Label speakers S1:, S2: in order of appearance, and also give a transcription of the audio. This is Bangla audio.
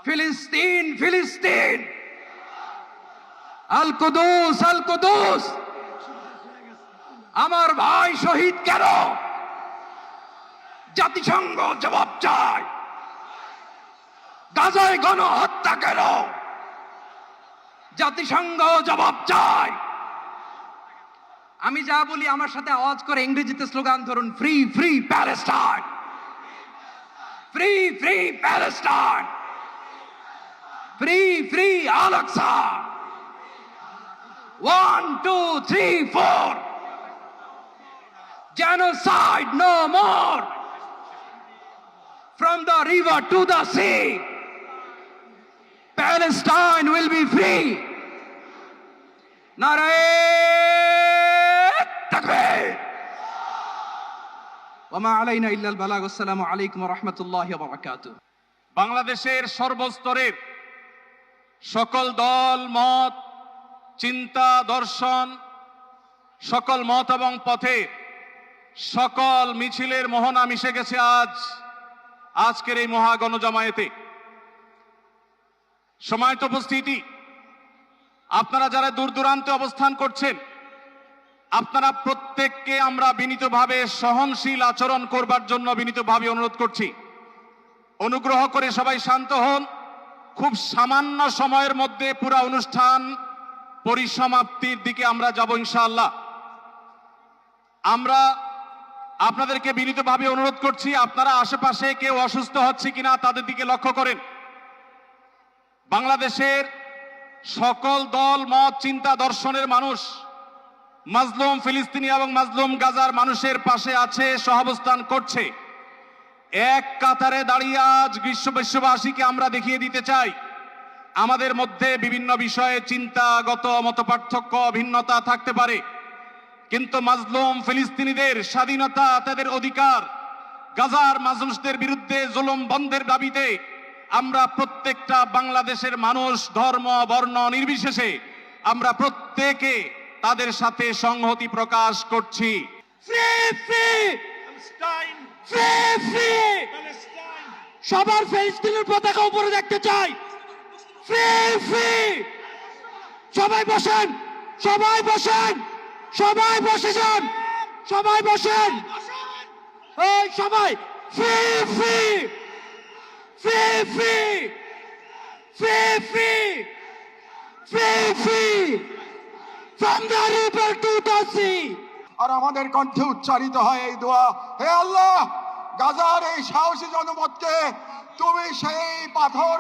S1: ফিলিস্তিন ফিলিস্তিন, আল কুদুস আল কুদুস। আমার ভাই শহীদ কেন? জাতিসংঘ জবাব চায়। গাজায় গণহত্যা কেন? জাতিসংঘ জবাব চায়। আমি যা বলি আমার সাথে আওয়াজ করে ইংরেজিতে স্লোগান ধরুন, free free Palestine, free free Palestine, free free Al Aqsa. 1 2 3 4, genocide no more, from the river to the sea, Palestine will be free. নারায়ে তাকবীর। ওয়া মা আলাইনা ইল্লা আল বালাগ। আসসালামু আলাইকুম ওয়া রাহমাতুল্লাহি ওয়া বারাকাতুহু।
S2: বাংলাদেশের সর্বস্তরের সকল দল মত, চিন্তা, দর্শন, সকল মত এবং পথে সকল মিছিলের মোহনা মিশে গেছে আজকের এই মহা গণজামায়াতে। সময়ত উপস্থিতি, আপনারা যারা দূর দূরান্তে অবস্থান করছেন, আপনারা প্রত্যেককে আমরা বিনীতভাবে সহনশীল আচরণ করবার জন্য বিনীতভাবে অনুরোধ করছি। অনুগ্রহ করে সবাই শান্ত হন। খুব সামান্য সময়ের মধ্যে পুরো অনুষ্ঠান পরিসমাপ্তির দিকে আমরা যাব ইনশাআল্লাহ। আমরা আপনাদেরকে বিনীতভাবে অনুরোধ করছি, আপনারা আশেপাশে কেউ অসুস্থ হচ্ছে কিনা তাদের দিকে লক্ষ্য করেন। বাংলাদেশের সকল দল মত, চিন্তা, দর্শনের মানুষ মাজলুম ফিলিস্তিনি এবং মাজলুম গাজার মানুষের পাশে আছে, সহাবস্থান করছে। এক কাতারে দাঁড়িয়ে আজ বিশ্ববাসীকে আমরা দেখিয়ে দিতে চাই, আমাদের মধ্যে বিভিন্ন বিষয়ে চিন্তাগত মতপার্থক্য, ভিন্নতা থাকতে পারে, কিন্তু মাজলুম ফিলিস্তিনিদের স্বাধীনতা, তাদের অধিকার, গাজার মানুষদের বিরুদ্ধে জুলুম বন্ধের দাবিতে আমরা প্রত্যেকটা বাংলাদেশের মানুষ ধর্ম বর্ণ নির্বিশেষে আমরা প্রত্যেকে তাদের সাথে সংহতি প্রকাশ করছি।
S3: ফ্রি ফ্রি ফ্রি ফ্রি, সবার ফিলিস্তিনের পতাকা উপরে দেখতে চাই। ফ্রি ফ্রি, সবাই বসেন, সবাই বসেন, সবাই বসে যান, সবাই বসেন, এই সবাই। Free free free free free free free free, from the river to the sea.
S4: আর আমাদের কণ্ঠে উচ্চারিত হয় এই দোয়া, হে আল্লাহ, গাজার এই সাহসী জনপদকে তুমি সেই পাথর